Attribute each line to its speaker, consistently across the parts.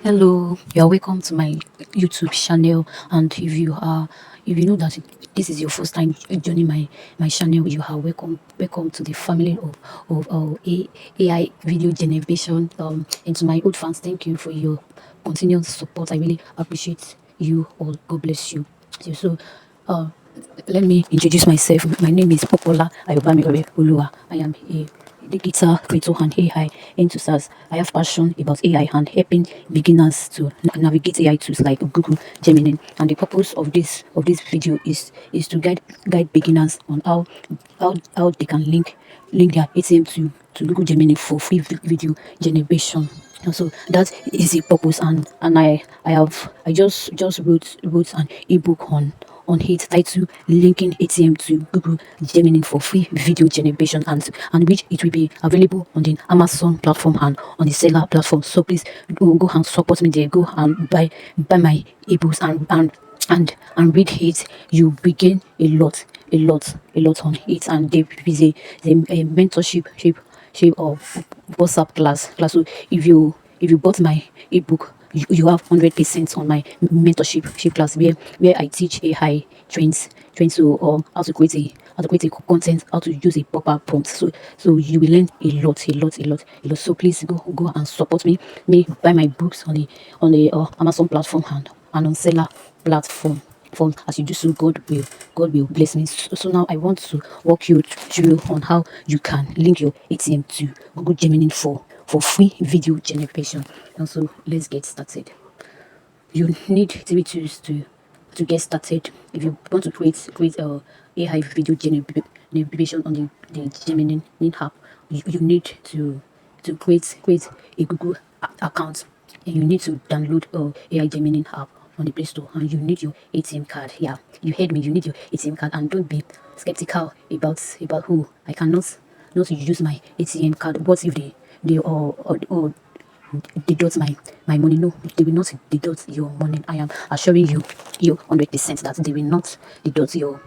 Speaker 1: Hello, you are welcome to my YouTube channel. And if you know that this is your first time joining my channel, you are welcome to the family of AI video generation. And to my old fans, thank you for your continuous support. I really appreciate you all. God bless you. So, uh, let me introduce myself. My name is Popola Ayobami Olua. I am a digital crypto and AI enthusiast. I have passion about AI and helping beginners to navigate AI tools like Google Gemini. And the purpose of this video is to guide beginners on how they can link their ATM to Google Gemini for free video generation. And so that is the purpose, and I just wrote an ebook on it titled linking ATM to Google Gemini for free video generation, and which it will be available on the Amazon platform and on the seller platform. So please go and support me there. Go and buy my ebooks and read it. You begin a lot on it, and there is a mentorship shape of WhatsApp class. So if you bought my ebook, you have 100% on my mentorship class where I teach AI trains to how to create a content, how to use a proper prompt. So you will learn a lot. So please go and support me buy my books on the Amazon platform and on seller platform. For as you do so, God will bless me. So now I want to walk you through on how you can link your ATM to Google Gemini for free video generation. And so let's get started. You need three tools to get started. If you want to create a AI video generation on the Gemini app, you need to create a Google account, and you need to download AI Gemini app on the Play Store, and you need your ATM card. Yeah, you heard me. You need your ATM card, and don't be skeptical about who I cannot not use my ATM card. What if they or deduct my money? No, they will not deduct your money. I am assuring you 100% that they will not deduct your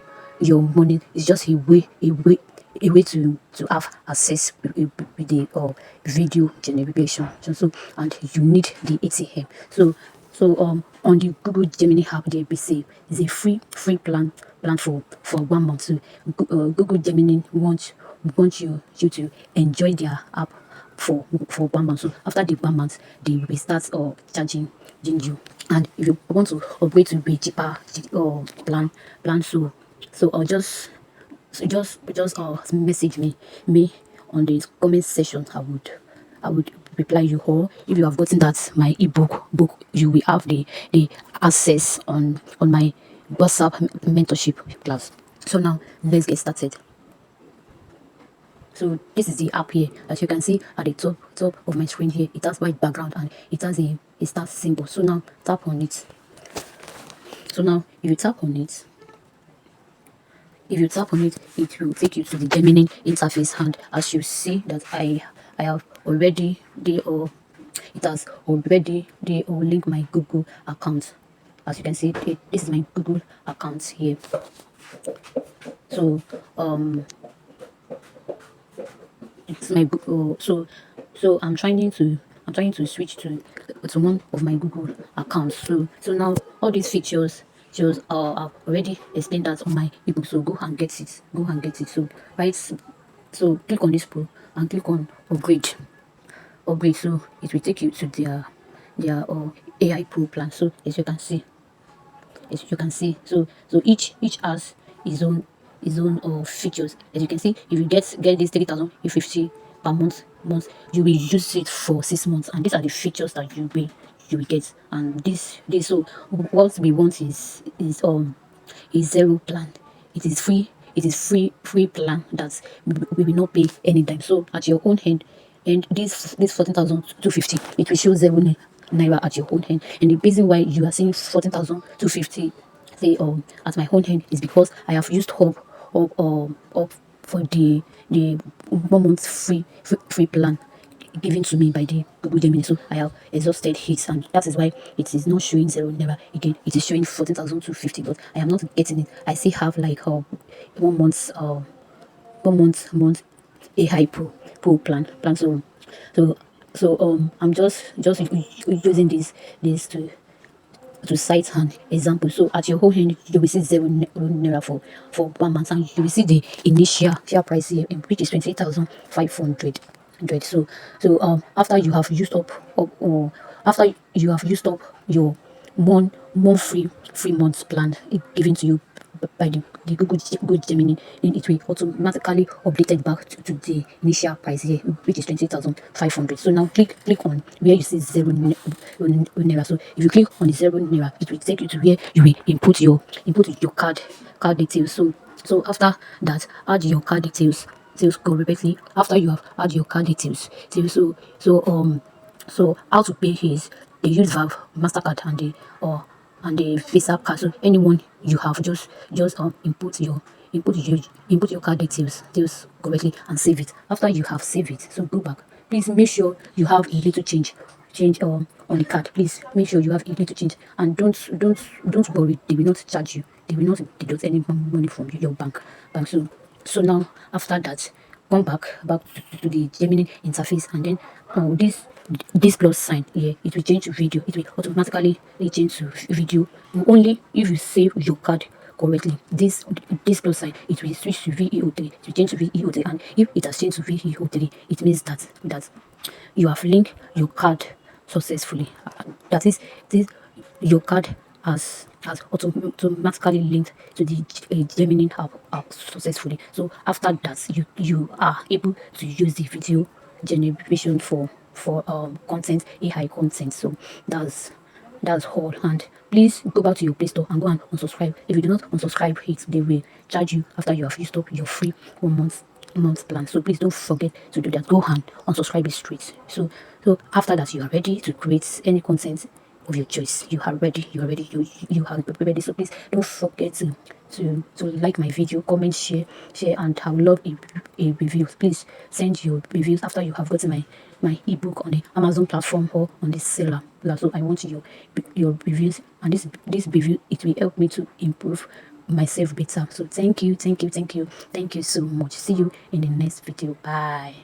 Speaker 1: money. It's just a way to have access with the video generation. And you need the ATM. So on the Google Gemini app, there is a free plan for 1 month. So Google Gemini wants you to enjoy their app for 1 month. So after the 1 month, they will start charging you. And if you want to upgrade to a cheaper plan, so I'll just message me on the comment section. I would reply you. Or if you have gotten that my book, you will have the access on my WhatsApp mentorship class. So now let's get started. So this is the app here. As you can see at the top of my screen here, it has white background and it has a star symbol. So now tap on it. So now if you tap on it, it will take you to the Gemini interface. And as you see that I have already it has already link my Google account. As you can see, this is my Google account here. So it's my so I'm trying to switch to one of my Google accounts. So now all these features I've already explained that on my ebook. So go and get it. So right, so click on this pro and click on upgrade. So it will take you to their AI pro plan. So as you can see, so each has his own features. As you can see, if you get this 3,050 per month, you will use it for 6 months, and these are the features that you will get. And this so what we want is zero plan. It is free plan that we will not pay any time. So at your own hand, and this 14,250, it will show zero naira at your own hand. And the reason why you are seeing 14,250 say at my own hand is because I have used up for the 1 month free plan given to me by the Google Gemini. So I have exhausted it, and that is why it is not showing zero naira again. It is showing 14,250, but I am not getting it. I still have like 1 month 1 month AI pro plan. So So I'm just using this to cite an example. So at your whole hand, you will see naira for 1 month, and you will see the initial share price here, which is 28,500. After you have used up, after you have used up your one free months plan given to you by the Google Gemini, then it will automatically update it back to the initial price here, which is 20,500. So now click on where you see naira. So if you click on the zero naira, it will take you to where you will input your card details. So after that, add your card details correctly. After you have add your card details, so how to pay is they use Valve, Mastercard, and the Visa card. So anyone you have, just input your card details correctly and save it. After you have saved it, so go back. Please make sure you have a little change on the card. Please make sure you have a little change, and don't worry. They will not charge you. They will not deduct any money from your bank. So now after that, come back to the Gemini interface, and then this plus sign here, it will change to video. It will automatically change to video only if you save your card correctly. This plus sign, it will switch to VEO3. It will change to VEO3, and if it has changed to VEO3, it means that you have linked your card successfully. That is, this your card has automatically linked to the Gemini app successfully. So after that, you are able to use the video generation for content, AI content. So that's that's all. And please go back to your Play Store and go and unsubscribe. If you do not unsubscribe it, they will charge you after you have used up your free 1 month plan. So please don't forget to do that. Go and unsubscribe it straight. So after that, you are ready to create any content of your choice. You are ready. You are ready. So please don't forget to like my video, comment, share, and I would love a review. Please send your reviews after you have gotten my ebook on the Amazon platform or on the seller. So I want your reviews, and this review, it will help me to improve myself better. So thank you so much. See you in the next video. Bye.